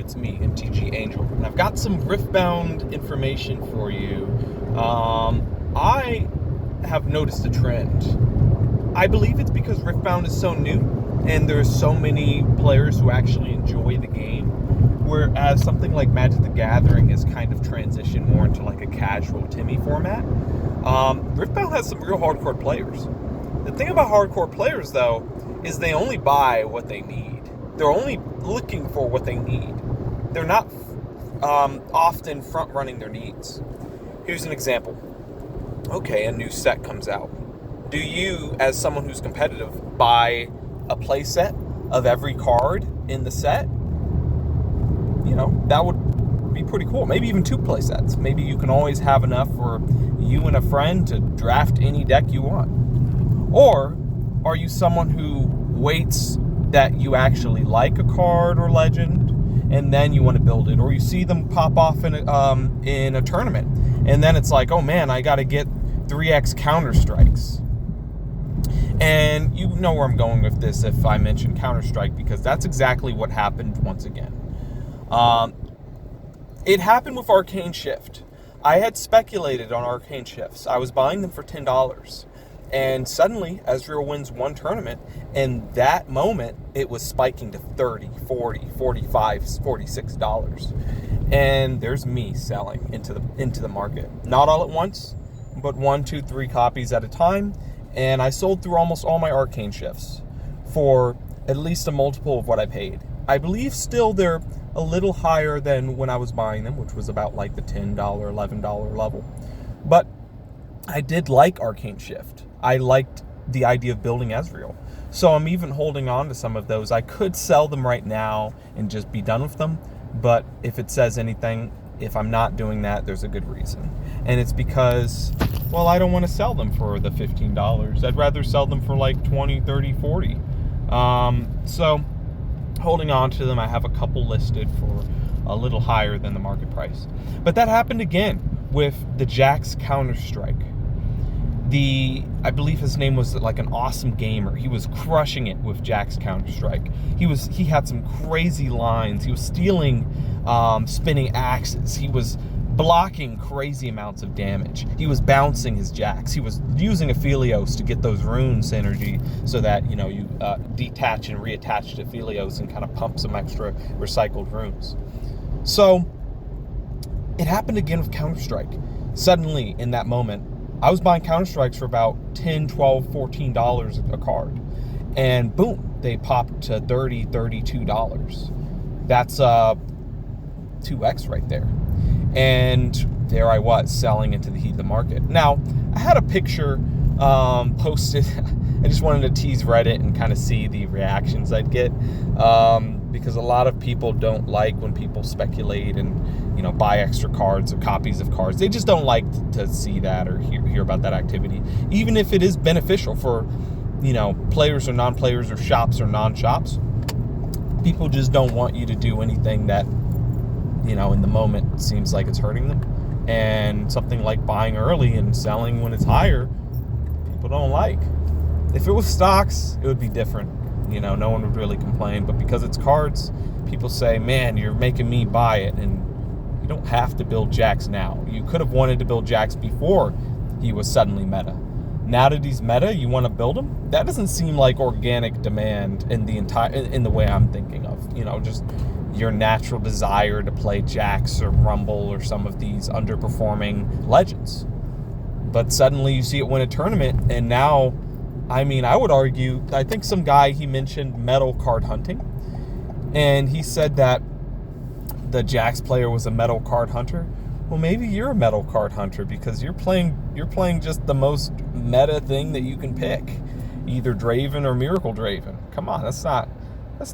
it's me, MTG Angel, and I've got some Riftbound information for you. I have noticed a trend. I believe it's because Riftbound is so new, and there's so many players who actually enjoy the game, whereas something like Magic the Gathering has kind of transitioned more into like a casual Timmy format. Riftbound has some real hardcore players. The thing about hardcore players, though, is they only buy what they need. They're only looking for what they need. They're not often front-running their needs. Here's an example. Okay, a new set comes out. Do you, as someone who's competitive, buy a play set of every card in the set? You know, that would be pretty cool. Maybe even 2 play sets. Maybe you can always have enough for you and a friend to draft any deck you want. Or are you someone who waits that you actually like a card or legend, and then you want to build it, or you see them pop off in a tournament, and then it's like, oh man, I got to get 3x counter strikes. And you know where I'm going with this if I mention Counter-Strike, because that's exactly what happened once again. It happened with Arcane Shift. I had speculated on Arcane Shifts. I was buying them for $10. And suddenly, Ezreal wins one tournament, and that moment, it was spiking to $30, $40, $45, $46. And there's me selling into the market. Not all at once, but 1, 2, 3 copies at a time. And I sold through almost all my Arcane Shifts for at least a multiple of what I paid. I believe still they're a little higher than when I was buying them, which was about like the $10, $11 level. But I did like Arcane Shift. I liked the idea of building Ezreal. So I'm even holding on to some of those. I could sell them right now and just be done with them. But if it says anything, if I'm not doing that, there's a good reason. And it's because, well, I don't want to sell them for the $15. I'd rather sell them for like 20, 30, 40. So holding on to them, I have a couple listed for a little higher than the market price. But that happened again with the Jax Counter-Strike. I believe his name was like an Awesome Gamer. He was crushing it with Jax Counter-Strike. He had some crazy lines. He was stealing spinning axes. He was blocking crazy amounts of damage. He was bouncing his Jax. He was using Aphelios to get those rune synergy so that, you know, you detach and reattach to Aphelios and kind of pump some extra recycled runes. So it happened again with Counter-Strike. Suddenly, in that moment, I was buying Counter-Strikes for about $10, $12, $14 a card. And boom, they popped to $30, $32. That's 2x right there. And there I was, selling into the heat of the market. Now, I had a picture posted. I just wanted to tease Reddit and kind of see the reactions I'd get. Because a lot of people don't like when people speculate and, you know, buy extra cards or copies of cards. They just don't like to see that or hear about that activity. Even if it is beneficial for, you know, players or non-players or shops or non-shops. People just don't want you to do anything that, you know, in the moment seems like it's hurting them. And something like buying early and selling when it's higher, people don't like. If it was stocks, it would be different. You know, no one would really complain. But because it's cards, people say, man, you're making me buy it. And you don't have to build Jax now. You could have wanted to build Jax before he was suddenly meta. Now that he's meta, you want to build him? That doesn't seem like organic demand in the way I'm thinking of. You know, just your natural desire to play Jax or Rumble or some of these underperforming legends. But suddenly you see it win a tournament, and now, I mean, I would argue, I think some guy, he mentioned metal card hunting, and he said that the Jax player was a metal card hunter. Well, maybe you're a metal card hunter because you're playing just the most meta thing that you can pick, either Draven or Miracle Draven. Come on, that's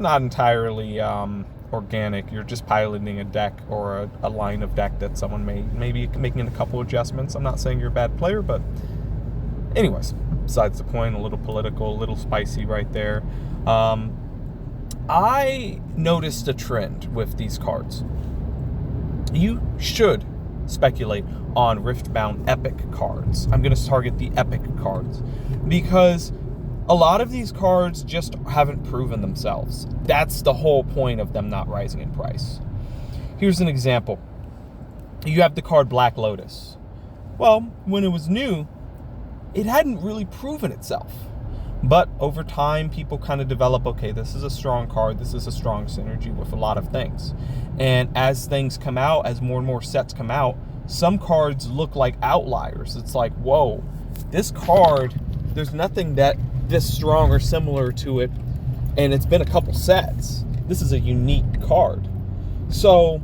not entirely organic. You're just piloting a deck or a line of deck that someone made, maybe making a couple adjustments. I'm not saying you're a bad player, but anyways, besides the point, a little political, a little spicy right there. I noticed a trend with these cards. You should speculate on Riftbound Epic cards. I'm going to target the Epic cards because a lot of these cards just haven't proven themselves. That's the whole point of them not rising in price. Here's an example. You have the card Black Lotus. Well, when it was new, it hadn't really proven itself. But over time, people kind of develop, okay, this is a strong card. This is a strong synergy with a lot of things. And as things come out, as more and more sets come out, some cards look like outliers. It's like, whoa, this card, there's nothing that this strong or similar to it. And it's been a couple sets. This is a unique card. So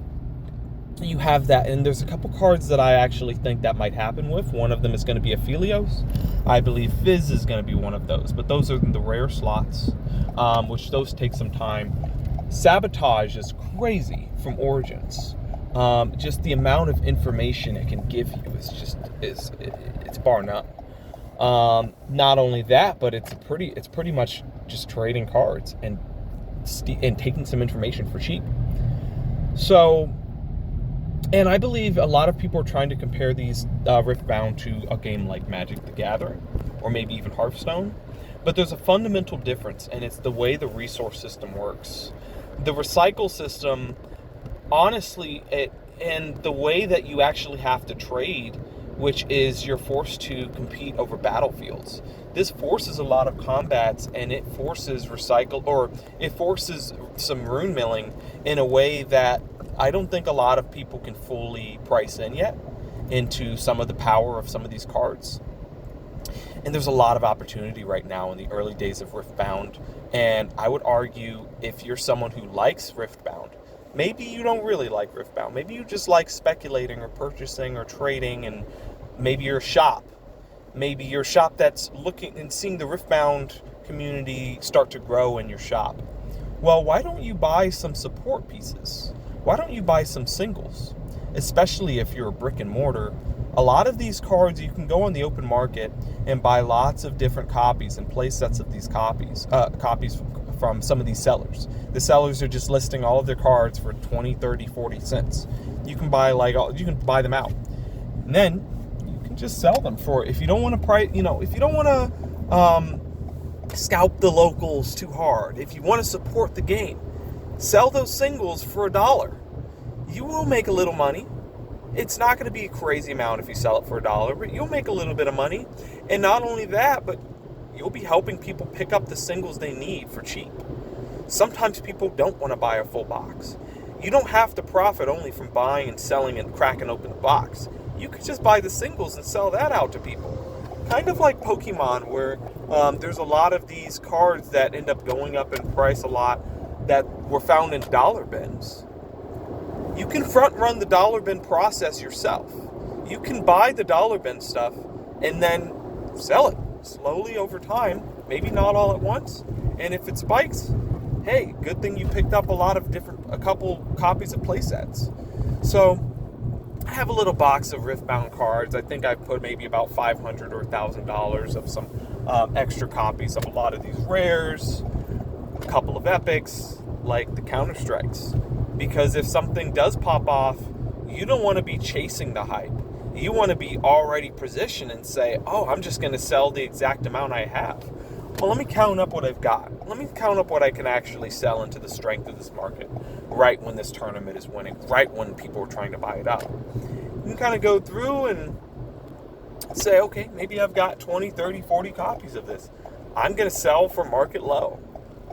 you have that, and there's a couple cards that I actually think that might happen with. One of them is going to be Aphelios. I believe Fizz is going to be one of those, but those are the rare slots, which those take some time. Sabotage is crazy from Origins. Just the amount of information it can give you it's bar none. Not only that, but it's pretty much just trading cards and taking some information for cheap. So, and I believe a lot of people are trying to compare these Riftbound to a game like Magic the Gathering, or maybe even Hearthstone. But there's a fundamental difference, and it's the way the resource system works. The recycle system, honestly, and the way that you actually have to trade, which is you're forced to compete over battlefields. This forces a lot of combats, and it forces it forces some rune milling in a way that I don't think a lot of people can fully price in yet into some of the power of some of these cards. And there's a lot of opportunity right now in the early days of Riftbound. And I would argue, if you're someone who likes Riftbound, maybe you don't really like Riftbound. Maybe you just like speculating or purchasing or trading, and maybe you're a shop. Maybe you're a shop that's looking and seeing the Riftbound community start to grow in your shop. Well, why don't you buy some support pieces? Why don't you buy some singles? Especially if you're a brick and mortar. A lot of these cards, you can go on the open market and buy lots of different copies and play sets of these copies from some of these sellers. The sellers are just listing all of their cards for 20, 30, 40 cents. You can buy them out. And then you can just sell them for, if you don't want to if you don't want to scalp the locals too hard, if you want to support the game, sell those singles for $1. You will make a little money. It's not going to be a crazy amount if you sell it for $1, but you'll make a little bit of money. And not only that, but you'll be helping people pick up the singles they need for cheap. Sometimes people don't want to buy a full box. You don't have to profit only from buying and selling and cracking open the box. You could just buy the singles and sell that out to people. Kind of like Pokemon, where there's a lot of these cards that end up going up in price a lot that were found in dollar bins. You can front run the dollar bin process yourself. You can buy the dollar bin stuff and then sell it slowly over time, maybe not all at once. And if it spikes, hey, good thing you picked up a couple copies of playsets. So I have a little box of Riftbound cards. I think I put maybe about $500 or $1,000 of some extra copies of a lot of these rares, a couple of epics, like the Counter-Strikes. Because if something does pop off, you don't want to be chasing the hype. You want to be already positioned and say, oh, I'm just going to sell the exact amount I have. Well, let me count up what I've got. Let me count up what I can actually sell into the strength of this market right when this tournament is winning, right when people are trying to buy it up. You can kind of go through and say, okay, maybe I've got 20, 30, 40 copies of this. I'm going to sell for market low.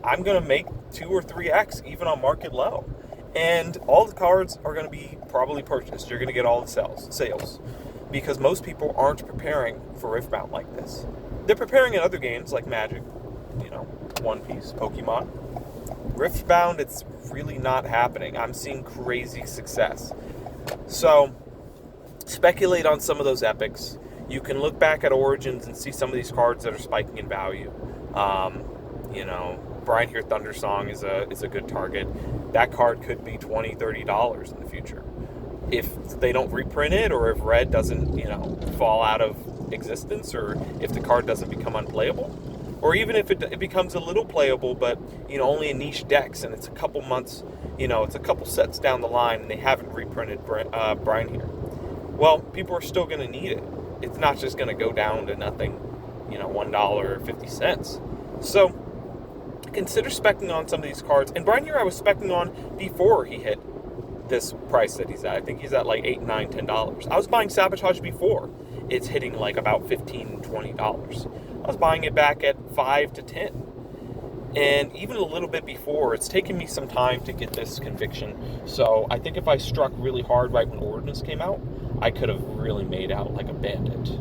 I'm going to make 2 or 3x even on market low. And all the cards are going to be probably purchased. You're going to get all the sales. Because most people aren't preparing for Riftbound like this. They're preparing in other games like Magic, One Piece, Pokemon. Riftbound, it's really not happening. I'm seeing crazy success. So, speculate on some of those epics. You can look back at Origins and see some of these cards that are spiking in value. Brian Here Thundersong is a good target. That card could be $20, $30 in the future. If they don't reprint it, or if red doesn't, fall out of existence, or if the card doesn't become unplayable, or even if it becomes a little playable, but, only in niche decks, and it's a couple months, it's a couple sets down the line, and they haven't reprinted Brian Here. Well, people are still going to need it. It's not just going to go down to nothing, $1.50. So, consider specking on some of these cards. And Brian Here I was specking on before he hit this price that he's at. I think he's at like $8, $9, $10. I was buying Sabotage before it's hitting like about $15, $20. I was buying it back at $5 to $10. And even a little bit before, it's taken me some time to get this conviction. So I think if I struck really hard right when Ordinance came out, I could have really made out like a bandit.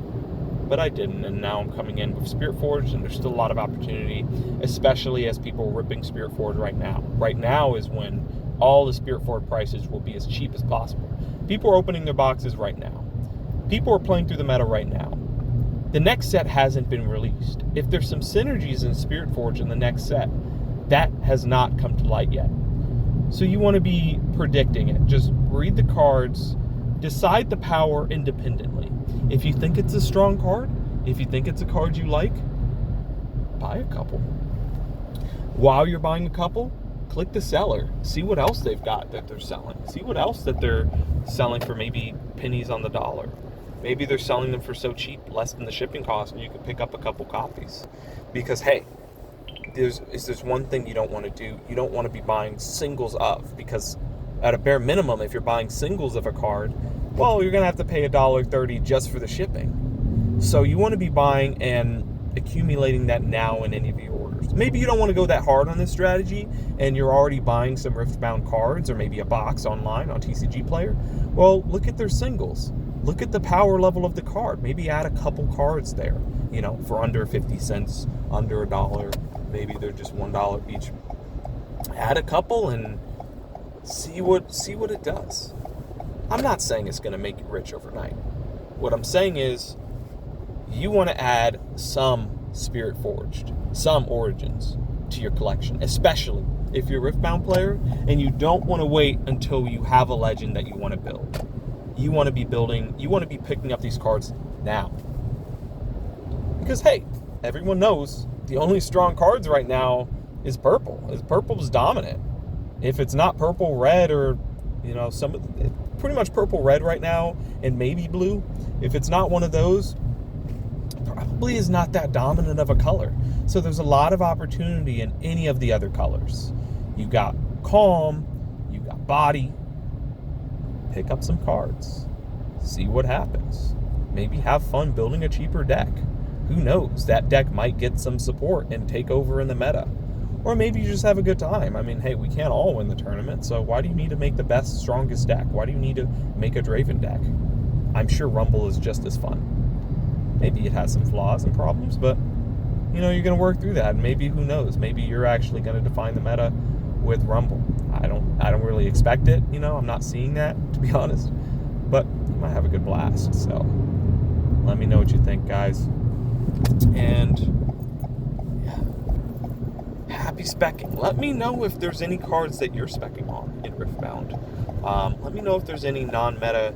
But I didn't, and now I'm coming in with Spirit Forge, and there's still a lot of opportunity, especially as people are ripping Spirit Forge right now. Right now is when all the Spirit Forge prices will be as cheap as possible. People are opening their boxes right now. People are playing through the meta right now. The next set hasn't been released. If there's some synergies in Spirit Forge in the next set, that has not come to light yet. So you want to be predicting it. Just read the cards, decide the power independently. If you think it's a strong card, if you think it's a card you like, buy a couple. While you're buying a couple, click the seller. See what else they've got that they're selling. See what else that they're selling for maybe pennies on the dollar. Maybe they're selling them for so cheap, less than the shipping cost, and you can pick up a couple copies. Because, hey, there's one thing you don't want to do. You don't want to be buying singles of, because at a bare minimum, if you're buying singles of a card, well, you're going to have to pay $1.30 just for the shipping. So you want to be buying and accumulating that now in any of your orders. Maybe you don't want to go that hard on this strategy, and you're already buying some Riftbound cards, or maybe a box online on TCG Player. Well, look at their singles. Look at the power level of the card. Maybe add a couple cards there, for under 50 cents, under $1. Maybe they're just $1 each. Add a couple and see what it does. I'm not saying it's going to make you rich overnight. What I'm saying is you want to add some Spirit Forged, some Origins to your collection, especially if you're a Riftbound player and you don't want to wait until you have a legend that you want to build. You want to be picking up these cards now. Because, hey, everyone knows the only strong cards right now is purple. Purple is dominant. If it's not purple, red, or, pretty much purple, red right now, and maybe blue. If it's not one of those, probably is not that dominant of a color. So there's a lot of opportunity in any of the other colors. You got Calm, you got Body. Pick up some cards. See what happens. Maybe have fun building a cheaper deck. Who knows? That deck might get some support and take over in the meta. Or maybe you just have a good time. I mean, hey, we can't all win the tournament, so why do you need to make the best, strongest deck? Why do you need to make a Draven deck? I'm sure Rumble is just as fun. Maybe it has some flaws and problems, but, you're going to work through that. And maybe, who knows? Maybe you're actually going to define the meta with Rumble. I don't really expect it, I'm not seeing that, to be honest, but you might have a good blast. So let me know what you think, guys. And yeah, happy specking. Let me know if there's any cards that you're specking on in Riftbound. Let me know if there's any non-meta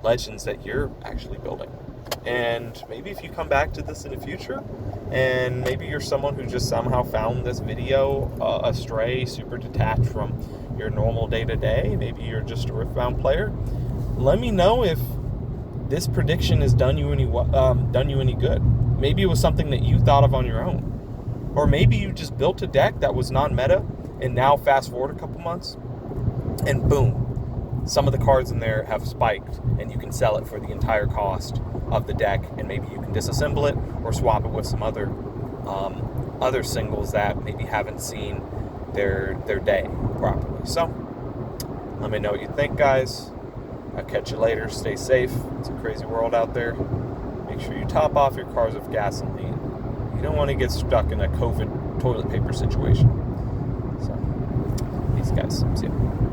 legends that you're actually building. And maybe if you come back to this in the future, and maybe you're someone who just somehow found this video astray, super detached from your normal day-to-day, maybe you're just a Riftbound player, let me know if this prediction has done you any good. Maybe it was something that you thought of on your own. Or maybe you just built a deck that was non-meta, and now fast forward a couple months, and boom, some of the cards in there have spiked, and you can sell it for the entire cost of the deck, and maybe you can disassemble it or swap it with some other singles that maybe haven't seen their day properly. So let me know what you think, guys. I'll catch you later. Stay safe. It's a crazy world out there. Make sure you top off your cars with gasoline. You don't want to get stuck in a COVID toilet paper situation. So, peace, guys. See you.